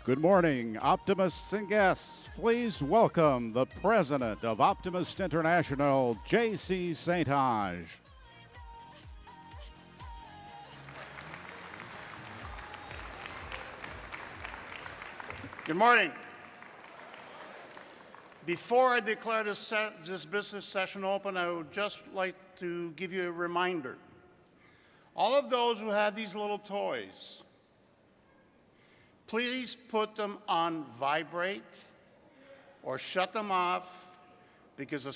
Good morning, optimists and guests. Please welcome the president of Optimist International, J.C. St. Ange. Good morning. Before I declare this business session open, I would just like to give you a reminder. All of those who have these little toys, please put them on vibrate or shut them off, because the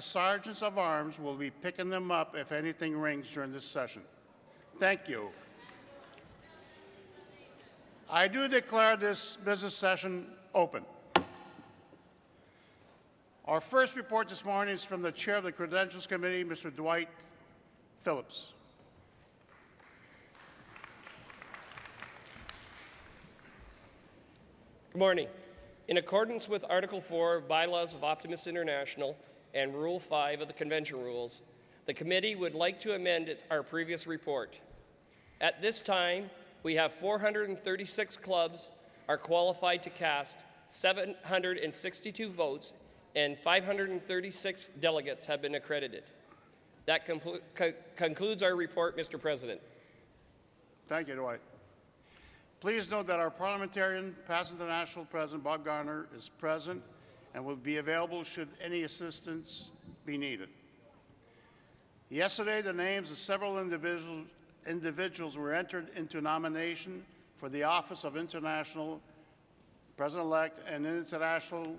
sergeants of arms will be picking them up if anything rings during this session. Thank you. I do declare this business session open. Our first report this morning is from the chair of the Credentials Committee, Mr. Dwight Phillips. Good morning. In accordance with Article 4 of Bylaws of Optimist International and Rule 5 of the Convention Rules, the committee would like to amend our previous report. At this time, we have 436 clubs are qualified to cast 762 votes, and 536 delegates have been accredited. That concludes our report, Mr. President. Thank you, Dwight. Please note that our parliamentarian, past international president, Bob Garner, is present and will be available should any assistance be needed. Yesterday, the names of several individuals were entered into nomination for the office of international president-elect and international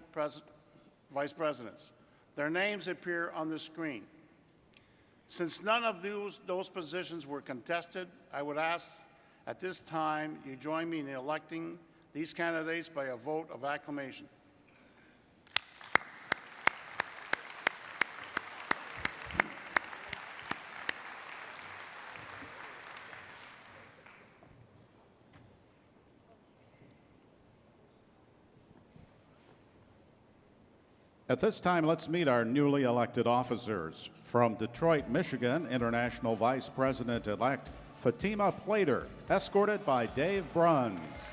vice presidents. Their names appear on the screen. Since none of those positions were contested, I would ask at this time you join me in electing these candidates by a vote of acclamation. At this time, let's meet our newly elected officers. From Detroit, Michigan, International Vice President-elect Fatima Plater, escorted by Dave Bruns.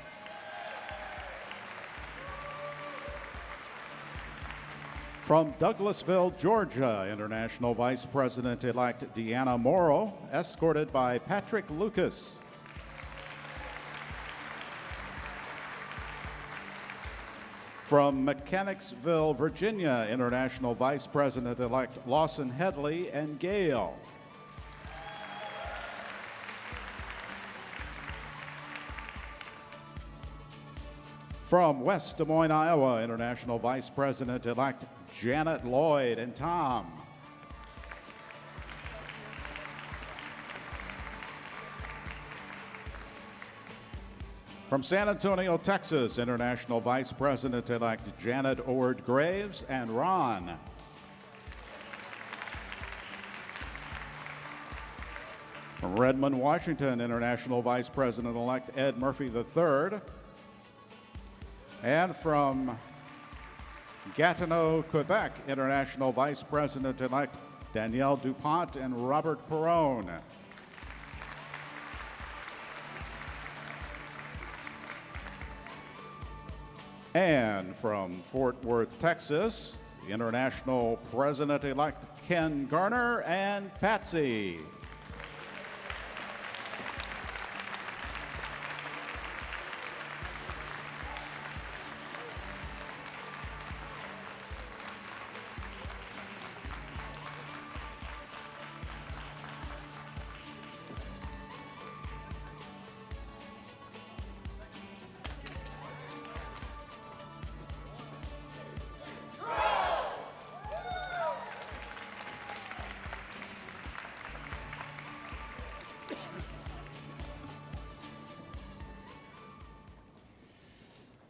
From Douglasville, Georgia, International Vice President-elect Deanna Morrow, escorted by Patrick Lucas. From Mechanicsville, Virginia, International Vice President-elect Lawson Headley and Gale. From West Des Moines, Iowa, International Vice President-elect Janet Lloyd and Tom. From San Antonio, Texas, International Vice President-elect Janet Ord Graves and Ron. From Redmond, Washington, International Vice President-elect Ed Murphy III. And from Gatineau, Quebec, International Vice President-elect Danielle DuPont and Robert Perrone. And from Fort Worth, Texas, the International President-elect Ken Garner and Patsy.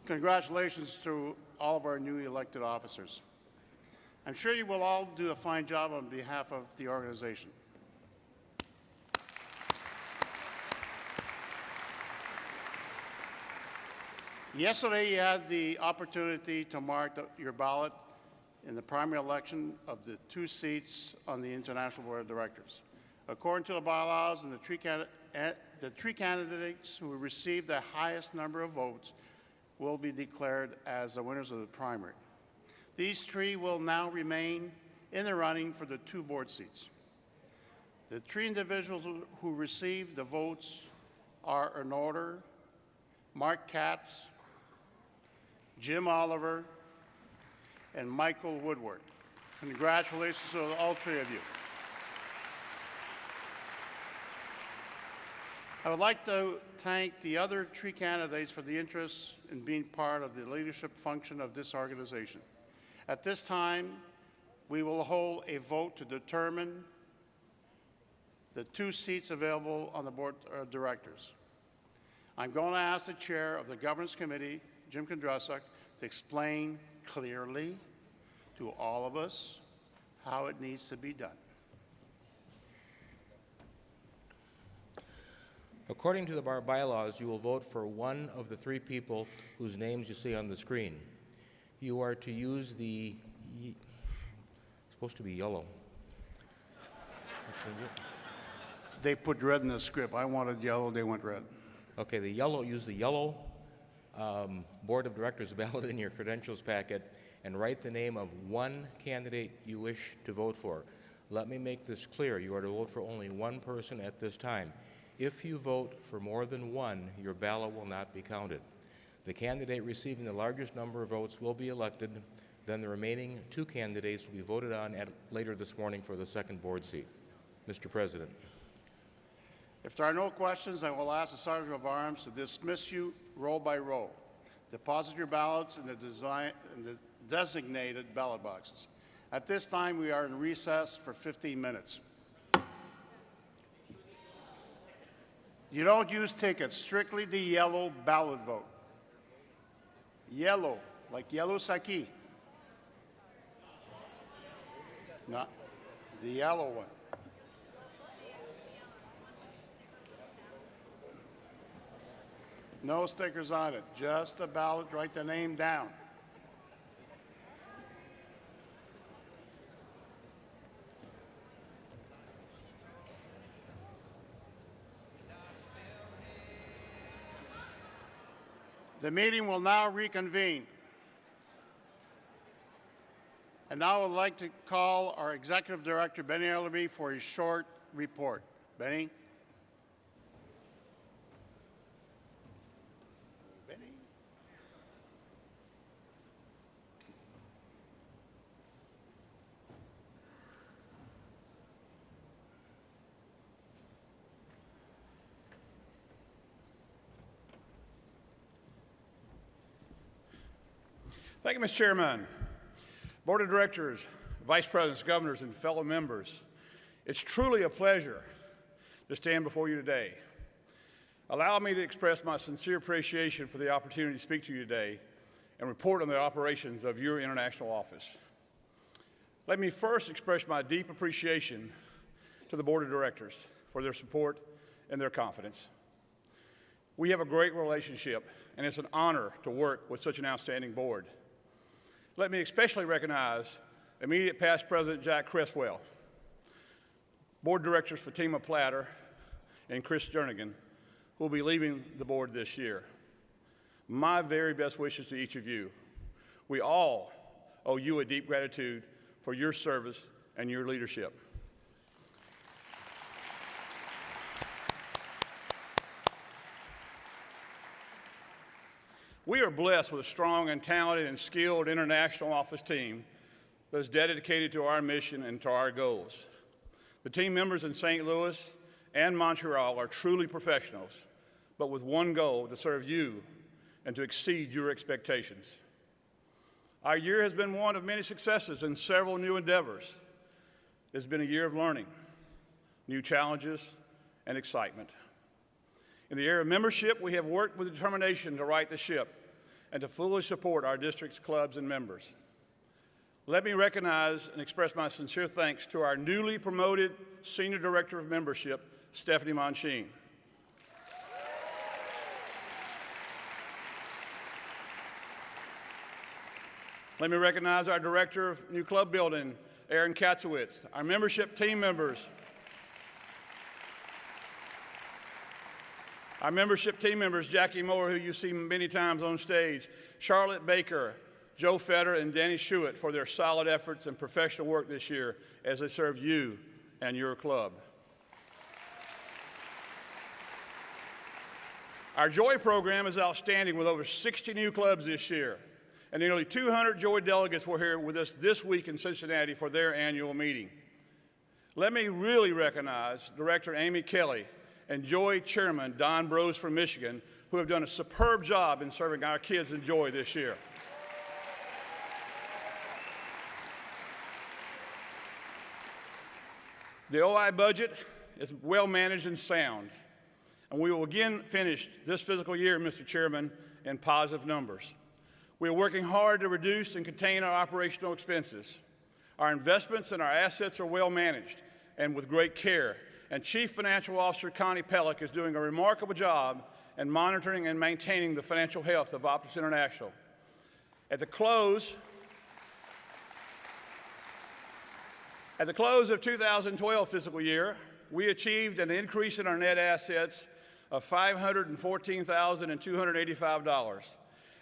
Congratulations to all of our newly elected officers. I'm sure you will all do a fine job on behalf of the organization. Yesterday, you had the opportunity to mark your ballot in the primary election of the 2 seats on the International Board of Directors. According to the bylaws, and the three candidates who received the highest number of votes will be declared as the winners of the primary. These three will now remain in the running for the two board seats. The three individuals who received the votes are in order: Mark Katz, Jim Oliver, and Michael Woodward. Congratulations to all three of you. I would like to thank the other three candidates for the interest in being part of the leadership function of this organization. At this time, we will hold a vote to determine the two seats available on the board of directors. I'm going to ask the chair of the Governance Committee, Jim Kondrusuk, to explain clearly to all of us how it needs to be done. According to the bar bylaws, you will vote for one of the three people whose names you see on the screen. You are to use the, it's supposed to be yellow. They put red in the script. I wanted yellow, they went red. Okay, use the yellow Board of Directors ballot in your credentials packet and write the name of one candidate you wish to vote for. Let me make this clear. You are to vote for only one person at this time. If you vote for more than one, your ballot will not be counted. The candidate receiving the largest number of votes will be elected. Then the remaining two candidates will be voted on later this morning for the second board seat. Mr. President. If there are no questions, I will ask the Sergeant of Arms to dismiss you row by row. Deposit your ballots in the designated ballot boxes. At this time, we are in recess for 15 minutes. You don't use tickets, strictly the yellow ballot vote. Yellow, like yellow saki. Not the yellow one. No stickers on it, just a ballot, write the name down. The meeting will now reconvene. And now I would like to call our Executive Director, Benny Ellerby, for his short report. Benny? Benny? Thank you, Mr. Chairman. Board of Directors, Vice Presidents, Governors, and fellow members, it's truly a pleasure to stand before you today. Allow me to express my sincere appreciation for the opportunity to speak to you today and report on the operations of your international office. Let me first express my deep appreciation to the Board of Directors for their support and their confidence. We have a great relationship, and it's an honor to work with such an outstanding board. Let me especially recognize immediate past President Jack Creswell, Board Directors Fatima Platter and Chris Jernigan, who will be leaving the board this year. My very best wishes to each of you. We all owe you a deep gratitude for your service and your leadership. We are blessed with a strong and talented and skilled international office team that is dedicated to our mission and to our goals. The team members in St. Louis and Montreal are truly professionals, but with one goal: to serve you and to exceed your expectations. Our year has been one of many successes and several new endeavors. It has been a year of learning, new challenges, and excitement. In the area of membership, we have worked with determination to right the ship and to fully support our district's clubs and members. Let me recognize and express my sincere thanks to our newly promoted Senior Director of Membership, Stephanie Monchine. Let me recognize our Director of New Club Building, Aaron Katzowitz, our membership team members, Our membership team members, Jackie Moore, who you've seen many times on stage, Charlotte Baker, Joe Fetter, and Danny Schuett for their solid efforts and professional work this year as they serve you and your club. Our Joy program is outstanding with over 60 new clubs this year, and nearly 200 Joy delegates were here with us this week in Cincinnati for their annual meeting. Let me really recognize Director Amy Kelly and Joy Chairman Don Brose from Michigan, who have done a superb job in serving our kids in Joy this year. The OI budget is well managed and sound, and we will again finish this fiscal year, Mr. Chairman, in positive numbers. We are working hard to reduce and contain our operational expenses. Our investments and our assets are well managed and with great care, and Chief Financial Officer Connie Pellick is doing a remarkable job in monitoring and maintaining the financial health of Optimist International. At the close of 2012 fiscal year, we achieved an increase in our net assets of $514,285,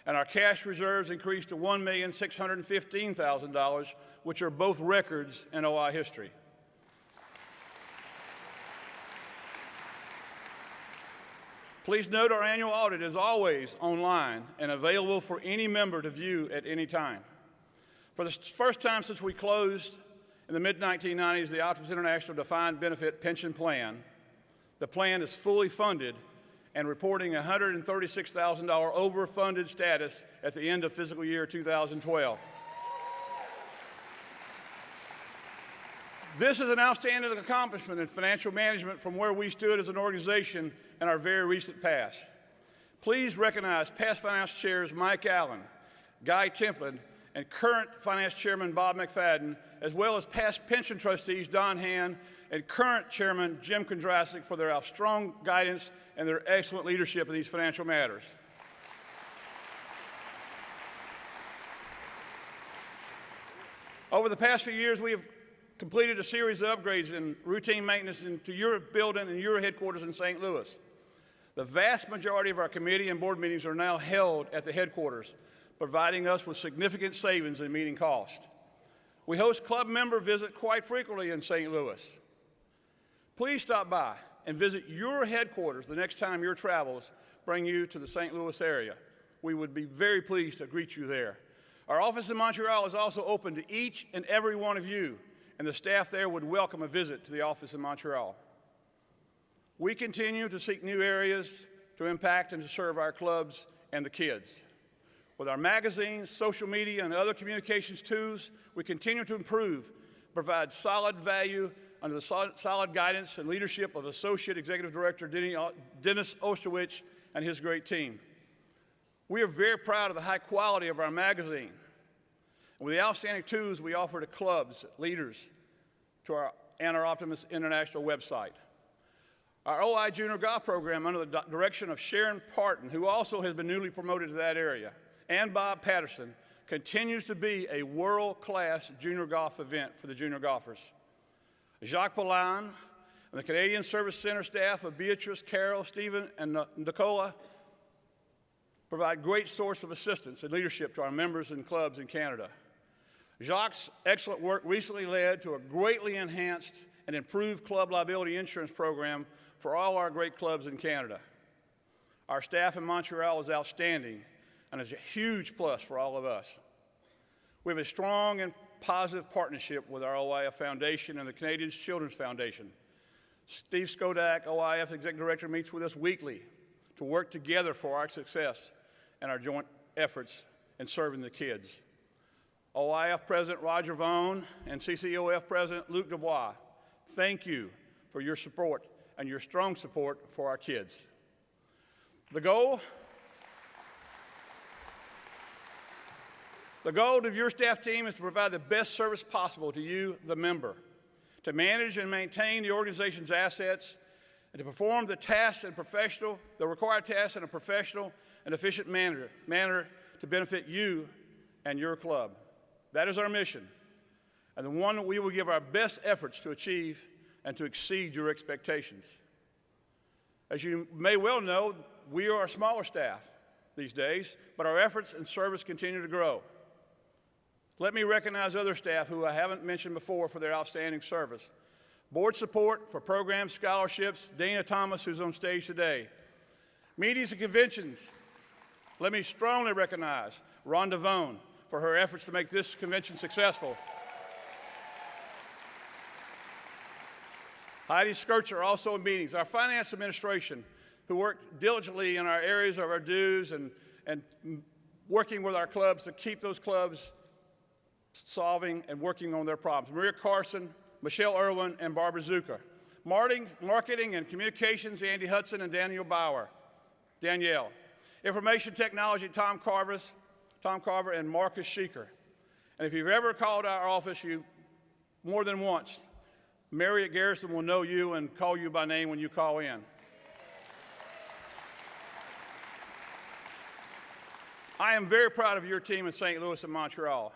and our cash reserves increased to $1,615,000, which are both records in OI history. Please note our annual audit is always online and available for any member to view at any time. For the first time since we closed in the mid-1990s the Optimist International Defined Benefit Pension Plan, the plan is fully funded and reporting a $136,000 overfunded status at the end of fiscal year 2012. This is an outstanding accomplishment in financial management from where we stood as an organization in our very recent past. Please recognize past finance chairs Mike Allen, Guy Templin, and current finance chairman Bob McFadden, as well as past pension trustees Don Hand and current chairman Jim Kondrasik for their strong guidance and their excellent leadership in these financial matters. Over the past few years, we have completed a series of upgrades and routine maintenance into your building and your headquarters in St. Louis. The vast majority of our committee and board meetings are now held at the headquarters, providing us with significant savings in meeting cost. We host club member visits quite frequently in St. Louis. Please stop by and visit your headquarters the next time your travels bring you to the St. Louis area. We would be very pleased to greet you there. Our office in Montreal is also open to each and every one of you, and the staff there would welcome a visit to the office in Montreal. We continue to seek new areas to impact and to serve our clubs and the kids. With our magazines, social media, and other communications tools, we continue to improve, provide solid value under the solid guidance and leadership of Associate Executive Director Dennis Osterwich and his great team. We are very proud of the high quality of our magazine and with the outstanding tools we offer to clubs, leaders, and our Optimist International website. Our OI Junior Golf program under the direction of Sharon Parton, who also has been newly promoted to that area, and Bob Patterson, continues to be a world-class junior golf event for the junior golfers. Jacques Poulin and the Canadian Service Center staff of Beatrice, Carol, Stephen, and Nicola provide great source of assistance and leadership to our members and clubs in Canada. Jacques' excellent work recently led to a greatly enhanced and improved club liability insurance program for all our great clubs in Canada. Our staff in Montreal is outstanding and is a huge plus for all of us. We have a strong and positive partnership with our OIF Foundation and the Canadian Children's Foundation. Steve Skodak, OIF Executive Director, meets with us weekly to work together for our success and our joint efforts in serving the kids. OIF President Roger Vaughn and CCOF President Luc Dubois, thank you for your support and your strong support for our kids. The goal of your staff team is to provide the best service possible to you, the member, to manage and maintain the organization's assets, and to perform the required tasks in a professional and efficient manner to benefit you and your club. That is our mission, and the one that we will give our best efforts to achieve and to exceed your expectations. As you may well know, we are a smaller staff these days, but our efforts and service continue to grow. Let me recognize other staff who I haven't mentioned before for their outstanding service. Board support for programs, scholarships, Dana Thomas, who's on stage today. Meetings and conventions. Let me strongly recognize Rhonda Vone for her efforts to make this convention successful. Heidi Skircher also in meetings. Our finance administration, who worked diligently in our areas of our dues and working with our clubs to keep those clubs solving and working on their problems. Maria Carson, Michelle Irwin, and Barbara Zucker. Marketing and communications, Andy Hudson and Danielle. Information technology, Tom Carver and Marcus Sheeker. And if you've ever called our office more than once, Mary at Garrison will know you and call you by name when you call in. I am very proud of your team in St. Louis and Montreal.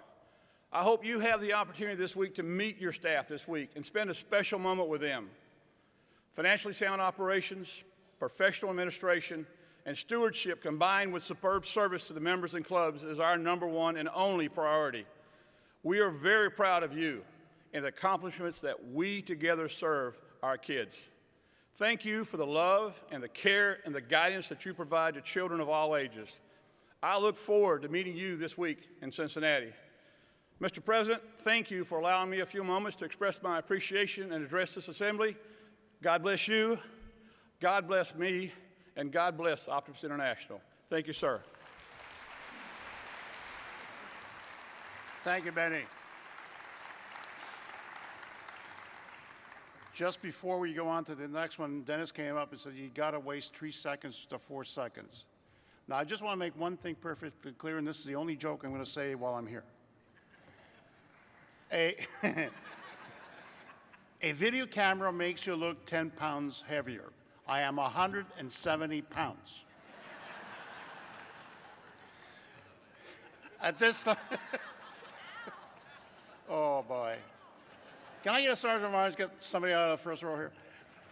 I hope you have the opportunity this week to meet your staff this week and spend a special moment with them. Financially sound operations, professional administration, and stewardship combined with superb service to the members and clubs is our #1 and only priority. We are very proud of you and the accomplishments that we together serve our kids. Thank you for the love and the care and the guidance that you provide to children of all ages. I look forward to meeting you this week in Cincinnati. Mr. President, thank you for allowing me a few moments to express my appreciation and address this assembly. God bless you, God bless me, and God bless Optimist International. Thank you, sir. Thank you, Benny. Just before we go on to the next one, Dennis came up and said, you got to waste 3 seconds to 4 seconds. Now, I just want to make one thing perfectly clear, and this is the only joke I'm going to say while I'm here. A video camera makes you look 10 pounds heavier. I am 170 pounds. At this time, oh boy. Can I get a Sergeant March, get somebody out of the first row here?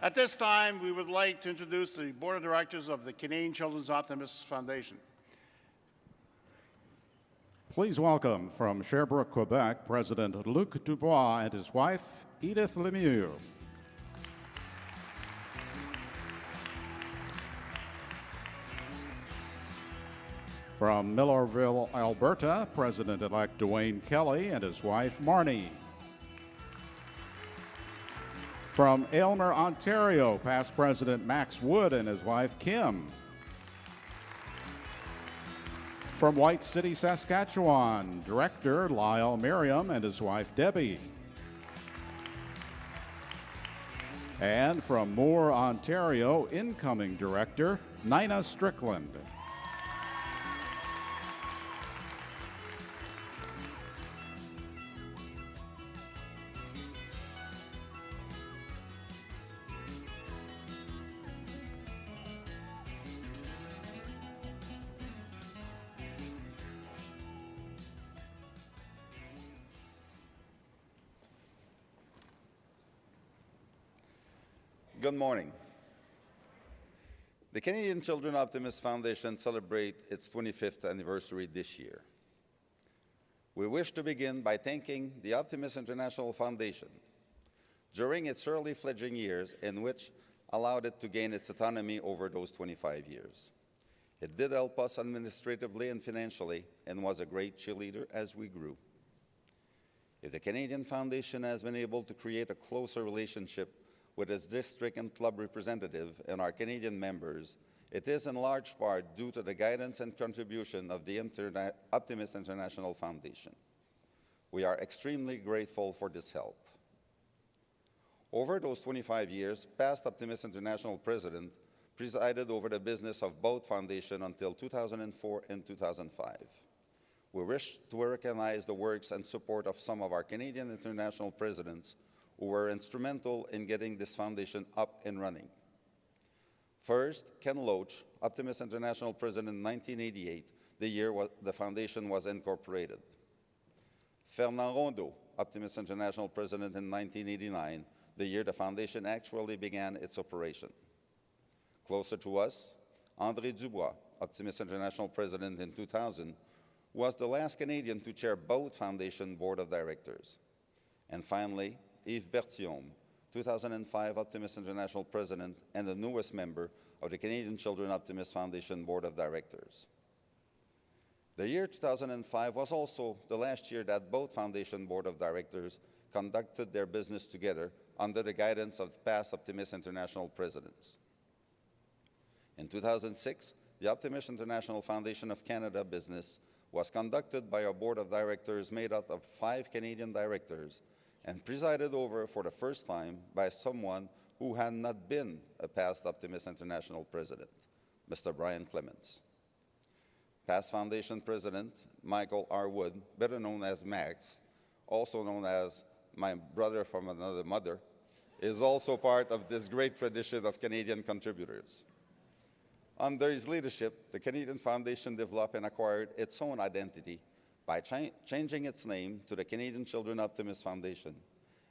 At this time, we would like to introduce the Board of Directors of the Canadian Children's Optimists Foundation. Please welcome from Sherbrooke, Quebec, President Luc Dubois and his wife, Edith Lemieux. From Millerville, Alberta, President-elect Dwayne Kelly and his wife, Marnie. From Aylmer, Ontario, past President Max Wood and his wife, Kim. From White City, Saskatchewan, Director Lyle Merriam and his wife, Debbie. And from Moore, Ontario, incoming Director Nina Strickland. Good morning. The Canadian Children Optimist Foundation celebrates its 25th anniversary this year. We wish to begin by thanking the Optimist International Foundation during its early fledgling years, in which allowed it to gain its autonomy over those 25 years. It did help us administratively and financially and was a great cheerleader as we grew. If the Canadian Foundation has been able to create a closer relationship with its district and club representative and our Canadian members, it is in large part due to the guidance and contribution of the Optimist International Foundation. We are extremely grateful for this help. Over those 25 years, past Optimist International president presided over the business of both foundations until 2004 and 2005. We wish to recognize the works and support of some of our Canadian international presidents who were instrumental in getting this foundation up and running. First, Ken Loach, Optimist International President in 1988, the year the foundation was incorporated. Fernand Rondeau, Optimist International President in 1989, the year the foundation actually began its operation. Closer to us, André Dubois, Optimist International president in 2000, was the last Canadian to chair both foundation board of directors. And finally, Yves Berthiaume, 2005 Optimist International president and the newest member of the Canadian Children Optimist Foundation board of directors. The year 2005 was also the last year that both foundation board of directors conducted their business together under the guidance of past Optimist International presidents. In 2006, the Optimist International Foundation of Canada business was conducted by a board of directors made up of 5 Canadian directors and presided over for the first time by someone who had not been a past Optimist International president, Mr. Brian Clements. Past Foundation President Michael R. Wood, better known as Max, also known as my brother from another mother, is also part of this great tradition of Canadian contributors. Under his leadership, the Canadian Foundation developed and acquired its own identity by changing its name to the Canadian Children Optimist Foundation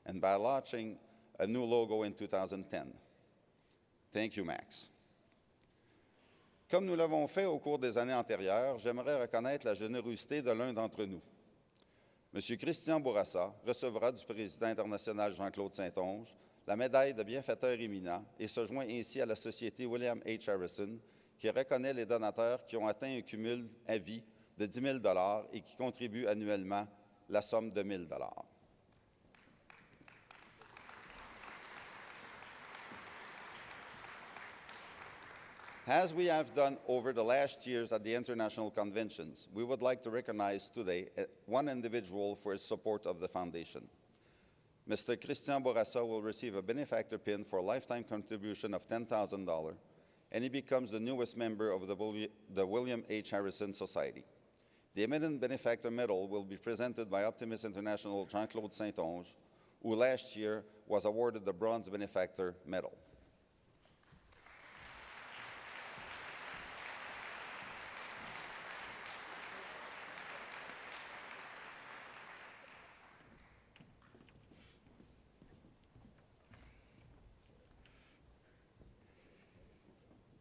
and by launching a new logo in 2010. Thank you, Max. Comme nous l'avons fait au cours des années antérieures, j'aimerais reconnaître la générosité de l'un d'entre nous. M. Christian Bourassa recevra du président international Jean-Claude Saint-Onge la médaille de bienfaiteur éminent et se joint ainsi à la société William H. Harrison qui reconnaît les donateurs qui ont atteint un cumul à vie de 10 000 $ et qui contribuent annuellement la somme de 1 000 $. As we have done over the last years at the international conventions, we would like to recognize today one individual for his support of the foundation. Mr. Christian Bourassa will receive a benefactor pin for a lifetime contribution of $10,000, and he becomes the newest member of the William H. Harrison Society. The Eminent Benefactor Medal will be presented by Optimist International Jean-Claude Saint-Onge, who last year was awarded the Bronze Benefactor Medal.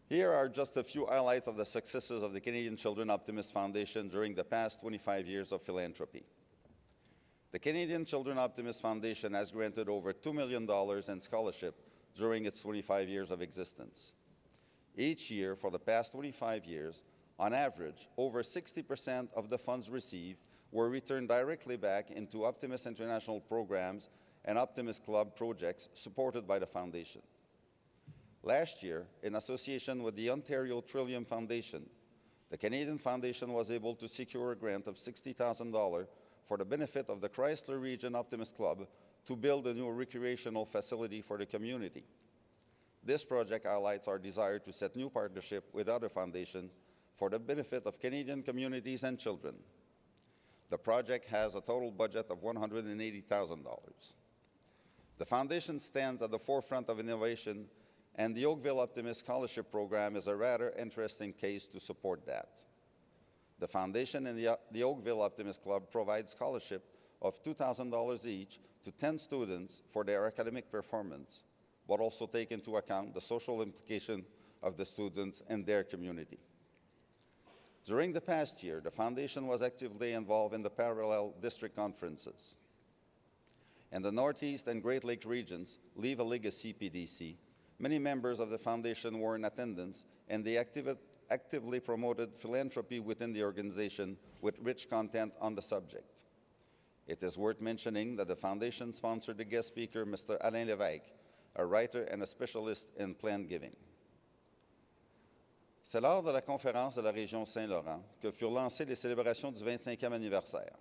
Here are just a few highlights of the successes of the Canadian Children Optimist Foundation during the past 25 years of philanthropy. The Canadian Children Optimist Foundation has granted over $2 million in scholarship during its 25 years of existence. Each year for the past 25 years, on average, over 60% of the funds received were returned directly back into Optimist International programs and Optimist Club projects supported by the Foundation. Last year, in association with the Ontario Trillium Foundation, the Canadian Foundation was able to secure a grant of $60,000 for the benefit of the Chrysler Region Optimist Club to build a new recreational facility for the community. This project highlights our desire to set new partnerships with other foundations for the benefit of Canadian communities and children. The project has a total budget of $180,000. The Foundation stands at the forefront of innovation, and the Oakville Optimist Scholarship Program is a rather interesting case to support that. The Foundation and the Oakville Optimist Club provide scholarship of $2,000 each to 10 students for their academic performance, but also take into account the social implication of the students and their community. During the past year, the Foundation was actively involved in the parallel district conferences. In the Northeast and Great Lakes regions, Leave a Legacy PDC, many members of the Foundation were in attendance, and they actively promoted philanthropy within the organization with rich content on the subject. It is worth mentioning that the Foundation sponsored the guest speaker, Mr. Alain Lévesque, a writer and a specialist in plant giving. C'est lors de la conférence de la région Saint-Laurent que furent lancées les célébrations du 25e anniversaire.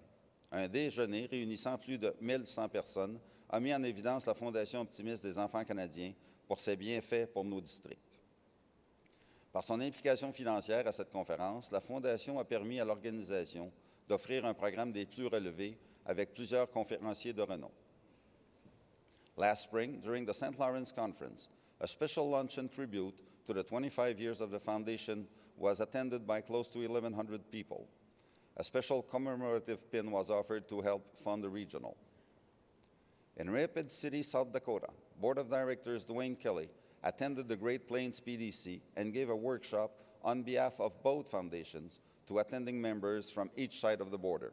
Un déjeuner réunissant plus de 1100 personnes a mis en évidence la Fondation optimiste des enfants canadiens pour ses bienfaits pour nos districts. Par son implication financière à cette conférence, la Fondation a permis à l'organisation d'offrir un programme des plus relevés avec plusieurs conférenciers de renom. Last spring, during the St. Lawrence Conference, a special luncheon tribute to the 25 years of the Foundation was attended by close to 1,100 people. A special commemorative pin was offered to help fund the regional. In Rapid City, South Dakota, Board of Directors Dwayne Kelly attended the Great Plains PDC and gave a workshop on behalf of both foundations to attending members from each side of the border.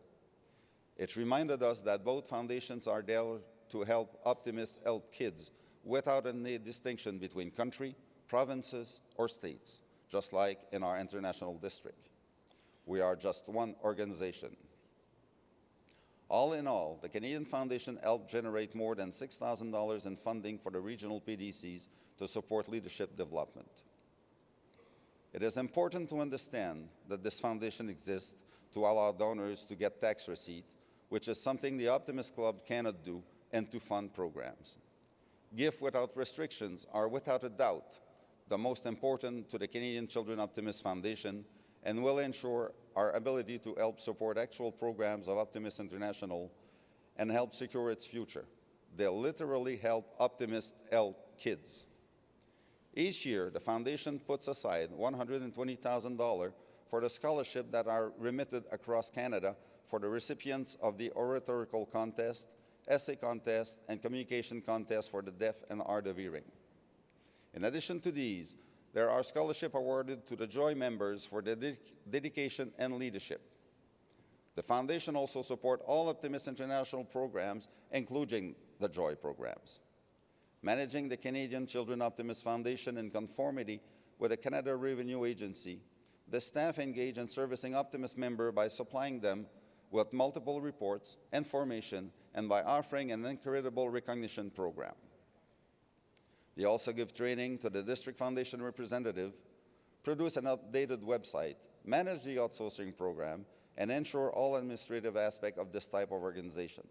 It reminded us that both foundations are there to help optimists help kids without any distinction between country, provinces, or states, just like in our international district. We are just one organization. All in all, the Canadian Foundation helped generate more than $6,000 in funding for the regional PDCs to support leadership development. It is important to understand that this foundation exists to allow donors to get tax receipt, which is something the Optimist Club cannot do, and to fund programs. Gifts without restrictions are without a doubt the most important to the Canadian Children Optimist Foundation and will ensure our ability to help support actual programs of Optimist International and help secure its future. They'll literally help optimists help kids. Each year, the Foundation puts aside $120,000 for the scholarship that are remitted across Canada for the recipients of the oratorical contest, essay contest, and communication contest for the deaf and hard of hearing. In addition to these, there are scholarships awarded to the JOY members for their dedication and leadership. The Foundation also supports all Optimist International programs, including the JOY programs. Managing the Canadian Children Optimist Foundation in conformity with the Canada Revenue Agency, the staff engage in servicing Optimist members by supplying them with multiple reports, information, and by offering an incredible recognition program. They also give training to the District Foundation representative, produce an updated website, manage the outsourcing program, and ensure all administrative aspects of this type of organization.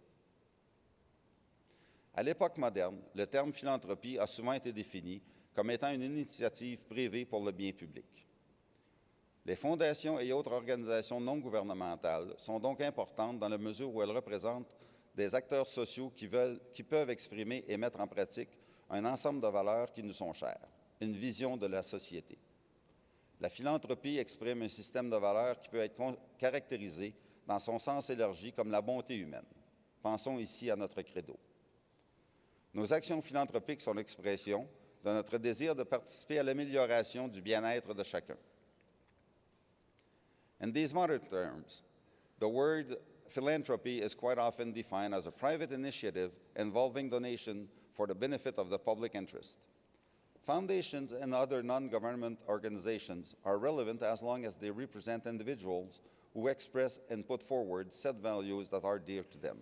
À l'époque moderne, le terme philanthropie a souvent été défini comme étant une initiative privée pour le bien public. Les fondations et autres organisations non gouvernementales sont donc importantes dans la mesure où elles représentent des acteurs sociaux qui peuvent exprimer et mettre en pratique un ensemble de valeurs qui nous sont chères, une vision de la société. La philanthropie exprime un système de valeurs qui peut être caractérisé dans son sens élargi comme la bonté humaine. Pensons ici à notre credo. Nos actions philanthropiques sont l'expression de notre désir de participer à l'amélioration du bien-être de chacun. In these modern terms, the word philanthropy is quite often defined as a private initiative involving donation for the benefit of the public interest. Foundations and other non-government organizations are relevant as long as they represent individuals who express and put forward set values that are dear to them,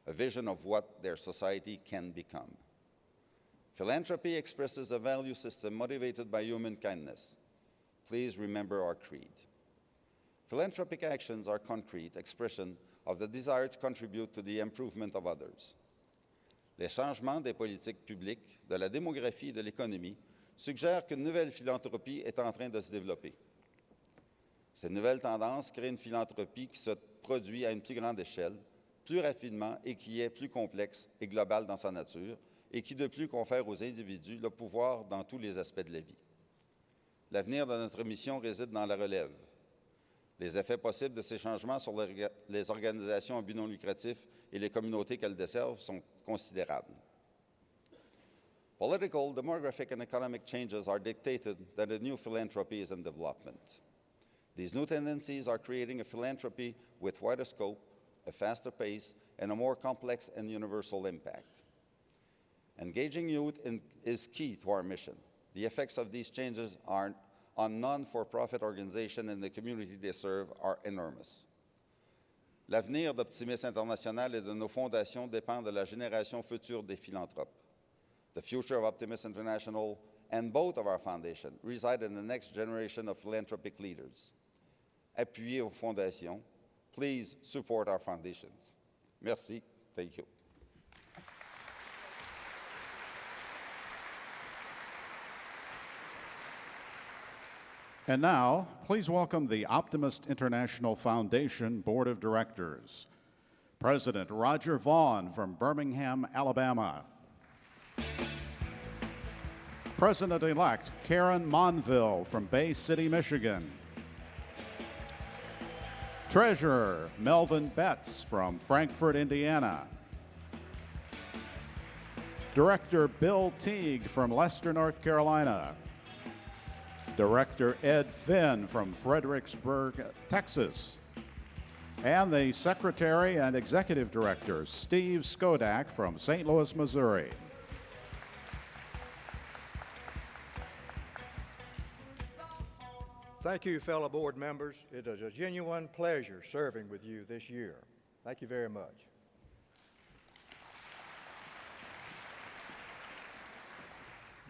a vision of what their society can become. Philanthropy expresses a value system motivated by human kindness. Please remember our creed. Philanthropic actions are concrete expression of the desire to contribute to the improvement of others. Les changements des politiques publiques, de la démographie et de l'économie suggèrent qu'une nouvelle philanthropie est en train de se développer. Ces nouvelles tendances créent une philanthropie qui se produit à une plus grande échelle, plus rapidement et qui est plus complexe et globale dans sa nature, et qui de plus confère aux individus le pouvoir dans tous les aspects de la vie. L'avenir de notre mission réside dans la relève. Les effets possibles de ces changements sur les organisations à but non lucratif et les communautés qu'elles desservent sont considérables. Political, demographic, and economic changes are dictated that a new philanthropy is in development. These new tendencies are creating a philanthropy with wider scope, a faster pace, and a more complex and universal impact. Engaging youth is key to our mission. The effects of these changes on non-for-profit organizations and the community they serve are enormous. L'avenir d'Optimisme International et de nos fondations dépend de la génération future des philanthropes. The future of Optimist International and both of our foundations reside in the next generation of philanthropic leaders. Appuyez vos fondations. Please support our foundations. Merci. Thank you. And now, please welcome the Optimist International Foundation Board of Directors. President Roger Vaughn from Birmingham, Alabama. President-elect Karen Monville from Bay City, Michigan. Treasurer Melvin Betts from Frankfort, Indiana. Director Bill Teague from Leicester, North Carolina. Director Ed Finn from Fredericksburg, Texas. And the Secretary and Executive Director, Steve Skodak from St. Louis, Missouri. Thank you, fellow board members. It is a genuine pleasure serving with you this year. Thank you very much.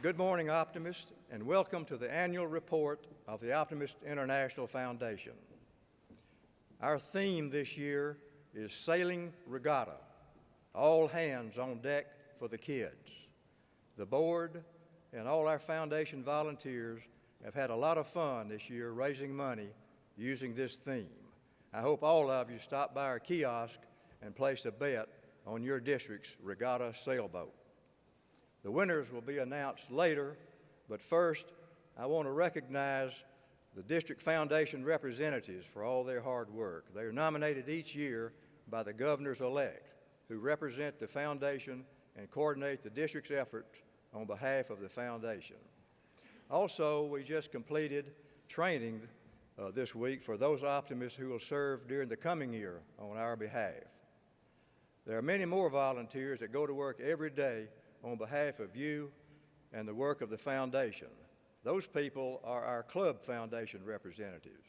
Good morning, Optimist, and welcome to the annual report of the Optimist International Foundation. Our theme this year is Sailing Regatta, all hands on deck for the kids. The board and all our foundation volunteers have had a lot of fun this year raising money using this theme. I hope all of you stop by our kiosk and place a bet on your district's regatta sailboat. The winners will be announced later, but first I want to recognize the district foundation representatives for all their hard work. They are nominated each year by the governors-elect, who represent the foundation and coordinate the district's efforts on behalf of the foundation. Also, we just completed training this week for those optimists who will serve during the coming year on our behalf. There are many more volunteers that go to work every day on behalf of you and the work of the foundation. Those people are our club foundation representatives.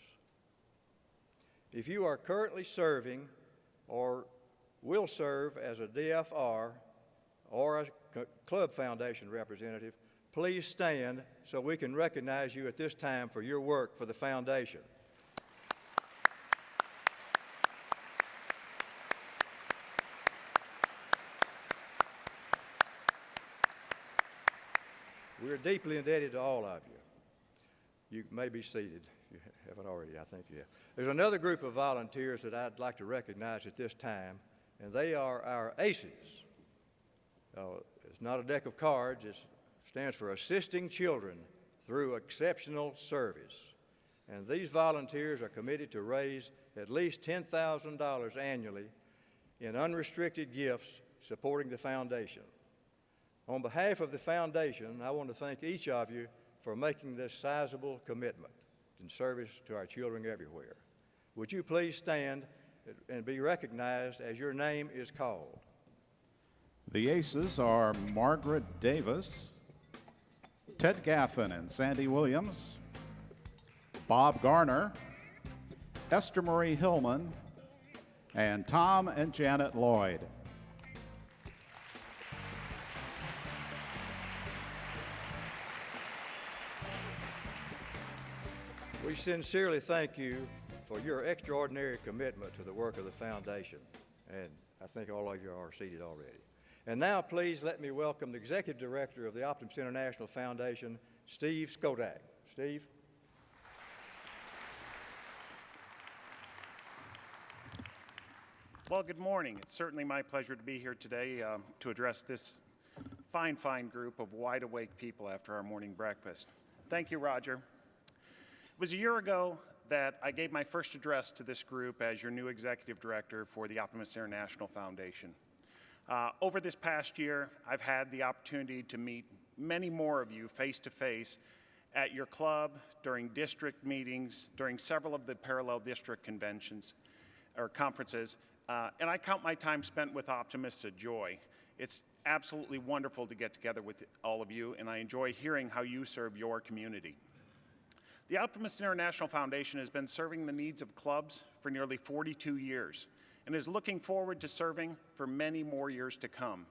If you are currently serving or will serve as a DFR or a club foundation representative, please stand so we can recognize you at this time for your work for the foundation. We're deeply indebted to all of you. You may be seated. You haven't already, I think you have. There's another group of volunteers that I'd like to recognize at this time, and they are our ACEs. It's not a deck of cards. It stands for Assisting Children Through Exceptional Service. And these volunteers are committed to raise at least $10,000 annually in unrestricted gifts supporting the foundation. On behalf of the foundation, I want to thank each of you for making this sizable commitment in service to our children everywhere. Would you please stand and be recognized as your name is called? The ACEs are Margaret Davis, Ted Gaffin and Sandy Williams, Bob Garner, Esther Marie Hillman, and Tom and Janet Lloyd. We sincerely thank you for your extraordinary commitment to the work of the foundation, and I think all of you are seated already. And now please let me welcome the Executive Director of the Optimist International Foundation, Steve Skodak. Steve. Well, good morning. It's certainly my pleasure to be here today to address this fine group of wide-awake people after our morning breakfast. Thank you, Roger. It was a year ago that I gave my first address to this group as your new Executive Director for the Optimist International Foundation. Over this past year, I've had the opportunity to meet many more of you face-to-face at your club, during district meetings, during several of the parallel district conventions or conferences, and I count my time spent with Optimists a joy. It's absolutely wonderful to get together with all of you, and I enjoy hearing how you serve your community. The Optimist International Foundation has been serving the needs of clubs for nearly 42 years and is looking forward to serving for many more years to come.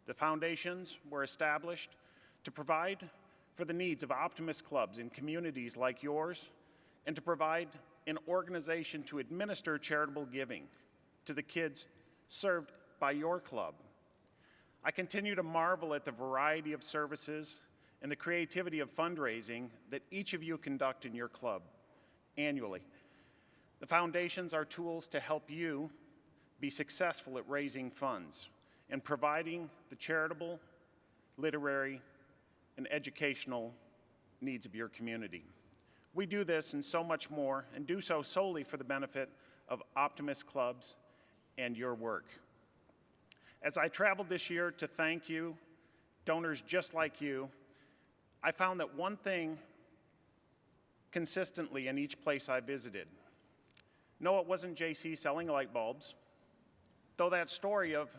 The foundations were established to provide for the needs of Optimist clubs in communities like yours and to provide an organization to administer charitable giving to the kids served by your club. I continue to marvel at the variety of services and the creativity of fundraising that each of you conduct in your club annually. The foundations are tools to help you be successful at raising funds and providing the charitable, literary, and educational needs of your community. We do this and so much more, and do so solely for the benefit of Optimist clubs and your work. As I traveled this year to thank you donors just like you, I found that one thing consistently in each place I visited. No, it wasn't JC selling light bulbs, though that story of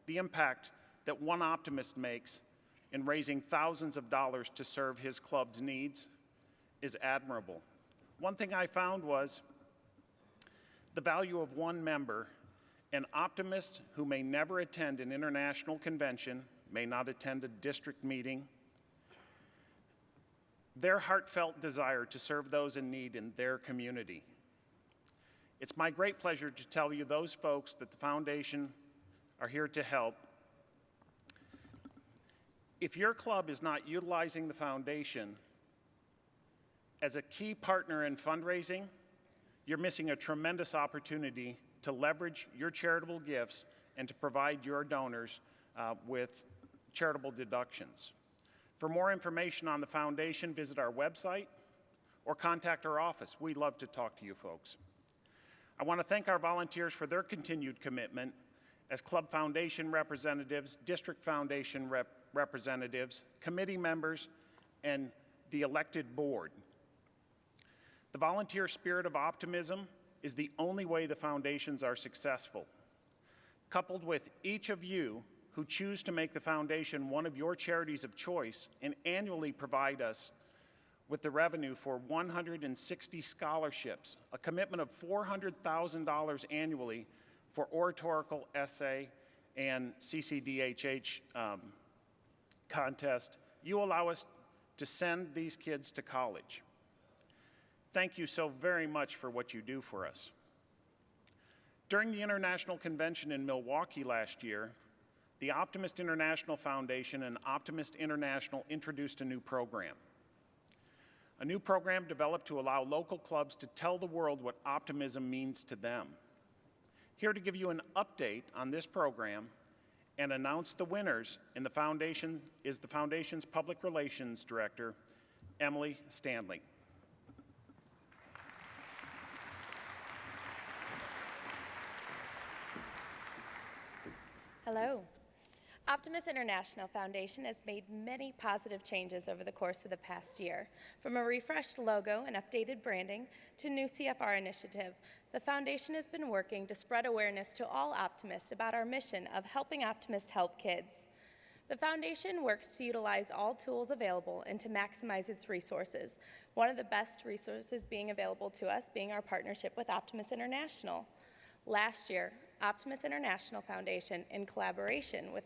the impact that one optimist makes in raising thousands of dollars to serve his club's needs is admirable. One thing I found was the value of one member, an optimist who may never attend an international convention, may not attend a district meeting, their heartfelt desire to serve those in need in their community. It's my great pleasure to tell you those folks that the foundation are here to help. If your club is not utilizing the foundation as a key partner in fundraising, you're missing a tremendous opportunity to leverage your charitable gifts and to provide your donors with charitable deductions. For more information on the foundation, visit our website or contact our office. We'd love to talk to you folks. I want to thank our volunteers for their continued commitment as club foundation representatives, district foundation representatives, committee members, and the elected board. The volunteer spirit of optimism is the only way the foundations are successful. Coupled with each of you who choose to make the foundation one of your charities of choice and annually provide us with the revenue for 160 scholarships, a commitment of $400,000 annually for oratorical, essay, and CCDHH contest, you allow us to send these kids to college. Thank you so very much for what you do for us. During the International Convention in Milwaukee last year, the Optimist International Foundation and Optimist International introduced a new program. A new program developed to allow local clubs to tell the world what optimism means to them. Here to give you an update on this program and announce the winners in the foundation is the foundation's Public Relations Director, Emily Stanley. Hello. Optimist International Foundation has made many positive changes over the course of the past year. From a refreshed logo and updated branding to new CFR initiative, the foundation has been working to spread awareness to all optimists about our mission of helping optimists help kids. The foundation works to utilize all tools available and to maximize its resources. One of the best resources being available to us being our partnership with Optimist International. Last year, Optimist International Foundation, in collaboration with